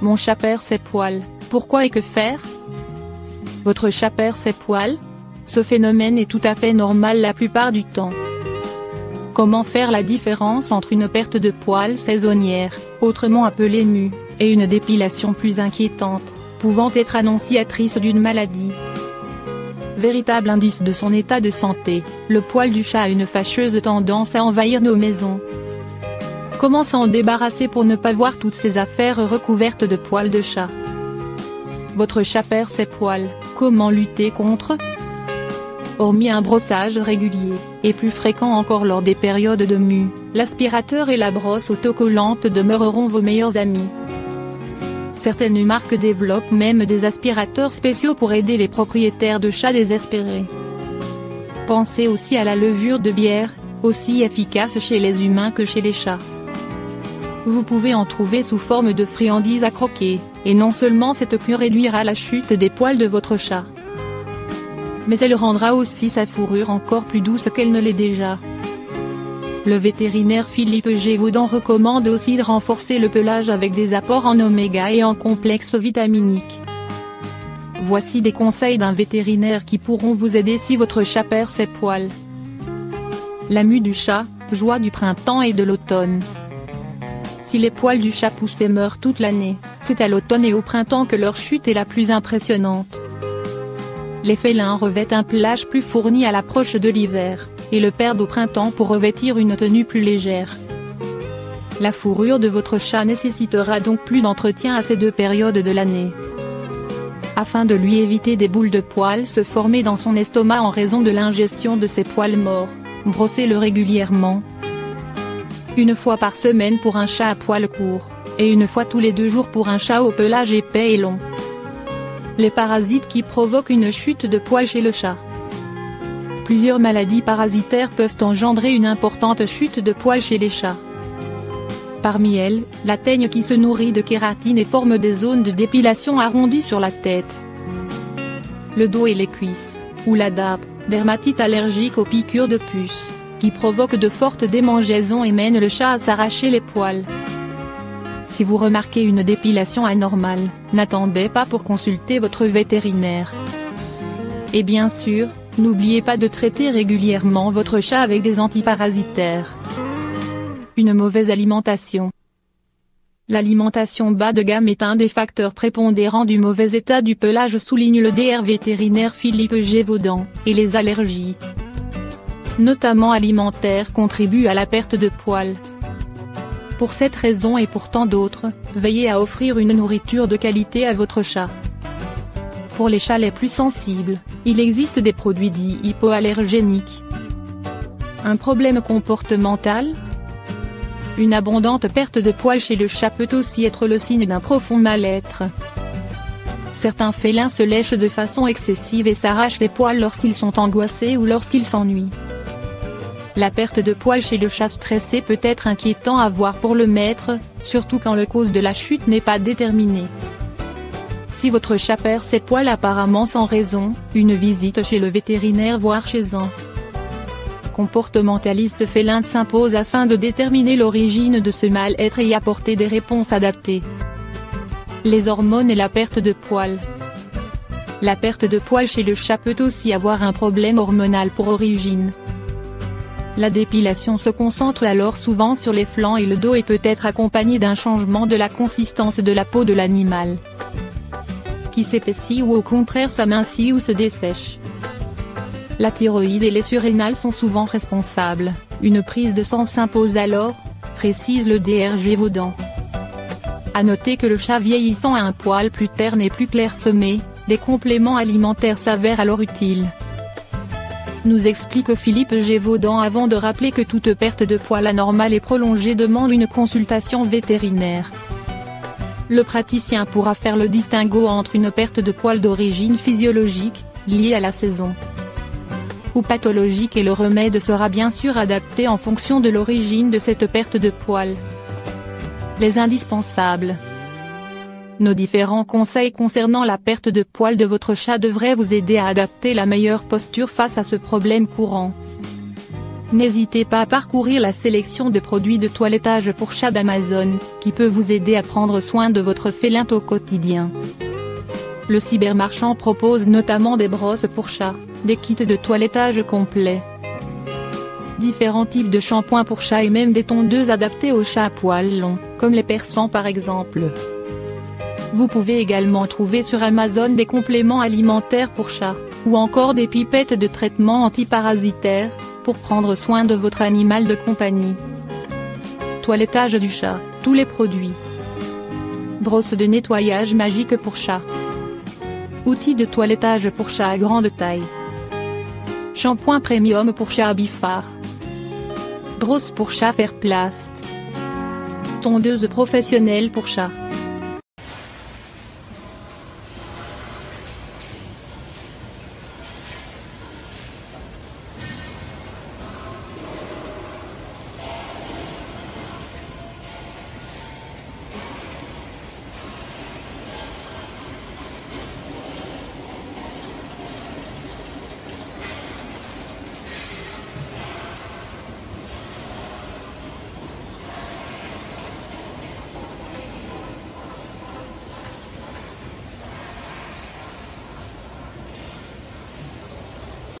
Mon chat perd ses poils, pourquoi et que faire? Votre chat perd ses poils? Ce phénomène est tout à fait normal la plupart du temps. Comment faire la différence entre une perte de poils saisonnière, autrement appelée mue, et une dépilation plus inquiétante, pouvant être annonciatrice d'une maladie? Véritable indice de son état de santé, le poil du chat a une fâcheuse tendance à envahir nos maisons. Comment s'en débarrasser pour ne pas voir toutes ces affaires recouvertes de poils de chat? Votre chat perd ses poils, comment lutter contre? Hormis un brossage régulier, et plus fréquent encore lors des périodes de mue, l'aspirateur et la brosse autocollante demeureront vos meilleurs amis. Certaines marques développent même des aspirateurs spéciaux pour aider les propriétaires de chats désespérés. Pensez aussi à la levure de bière, aussi efficace chez les humains que chez les chats. Vous pouvez en trouver sous forme de friandises à croquer, et non seulement cette cure réduira la chute des poils de votre chat, mais elle rendra aussi sa fourrure encore plus douce qu'elle ne l'est déjà. Le vétérinaire Philippe Gévaudan recommande aussi de renforcer le pelage avec des apports en oméga et en complexe vitaminique. Voici des conseils d'un vétérinaire qui pourront vous aider si votre chat perd ses poils. La mue du chat, joie du printemps et de l'automne. Si les poils du chat poussent et meurent toute l'année, c'est à l'automne et au printemps que leur chute est la plus impressionnante. Les félins revêtent un pelage plus fourni à l'approche de l'hiver, et le perdent au printemps pour revêtir une tenue plus légère. La fourrure de votre chat nécessitera donc plus d'entretien à ces deux périodes de l'année. Afin de lui éviter des boules de poils se former dans son estomac en raison de l'ingestion de ces poils morts, brossez-le régulièrement. Une fois par semaine pour un chat à poils courts, et une fois tous les 2 jours pour un chat au pelage épais et long. Les parasites qui provoquent une chute de poils chez le chat. Plusieurs maladies parasitaires peuvent engendrer une importante chute de poils chez les chats. Parmi elles, la teigne qui se nourrit de kératine et forme des zones de dépilation arrondies sur la tête, le dos et les cuisses, ou la DAP, dermatite allergique aux piqûres de puces, qui provoque de fortes démangeaisons et mène le chat à s'arracher les poils. Si vous remarquez une dépilation anormale, n'attendez pas pour consulter votre vétérinaire. Et bien sûr, n'oubliez pas de traiter régulièrement votre chat avec des antiparasitaires. Une mauvaise alimentation. L'alimentation bas de gamme est un des facteurs prépondérants du mauvais état du pelage, souligne le DR vétérinaire Philippe Gévaudan, et les allergies, notamment alimentaires, contribuent à la perte de poils. Pour cette raison et pour tant d'autres, veillez à offrir une nourriture de qualité à votre chat. Pour les chats les plus sensibles, il existe des produits dits hypoallergéniques. Un problème comportemental? Une abondante perte de poils chez le chat peut aussi être le signe d'un profond mal-être. Certains félins se lèchent de façon excessive et s'arrachent les poils lorsqu'ils sont angoissés ou lorsqu'ils s'ennuient. La perte de poils chez le chat stressé peut être inquiétant à voir pour le maître, surtout quand la cause de la chute n'est pas déterminée. Si votre chat perd ses poils apparemment sans raison, une visite chez le vétérinaire voire chez un comportementaliste félin s'impose afin de déterminer l'origine de ce mal-être et y apporter des réponses adaptées. Les hormones et la perte de poils. La perte de poils chez le chat peut aussi avoir un problème hormonal pour origine. La dépilation se concentre alors souvent sur les flancs et le dos et peut être accompagnée d'un changement de la consistance de la peau de l'animal, qui s'épaissit ou au contraire s'amincit ou se dessèche. La thyroïde et les surrénales sont souvent responsables, une prise de sang s'impose alors, précise le DR Gévaudan. À noter que le chat vieillissant a un poil plus terne et plus clairsemé, des compléments alimentaires s'avèrent alors utiles. Nous explique Philippe Gévaudan avant de rappeler que toute perte de poils anormale et prolongée demande une consultation vétérinaire. Le praticien pourra faire le distinguo entre une perte de poils d'origine physiologique, liée à la saison, ou pathologique, et le remède sera bien sûr adapté en fonction de l'origine de cette perte de poils. Les indispensables. Nos différents conseils concernant la perte de poils de votre chat devraient vous aider à adapter la meilleure posture face à ce problème courant. N'hésitez pas à parcourir la sélection de produits de toilettage pour chat d'Amazon, qui peut vous aider à prendre soin de votre félin au quotidien. Le cybermarchand propose notamment des brosses pour chat, des kits de toilettage complets, différents types de shampoings pour chat et même des tondeuses adaptées aux chats à poils longs, comme les persans par exemple. Vous pouvez également trouver sur Amazon des compléments alimentaires pour chat, ou encore des pipettes de traitement antiparasitaire, pour prendre soin de votre animal de compagnie. Toilettage du chat, tous les produits. Brosse de nettoyage magique pour chat. Outils de toilettage pour chat à grande taille. Shampoing premium pour chat Bifar. Brosse pour chat Fairplast. Tondeuse professionnelle pour chat.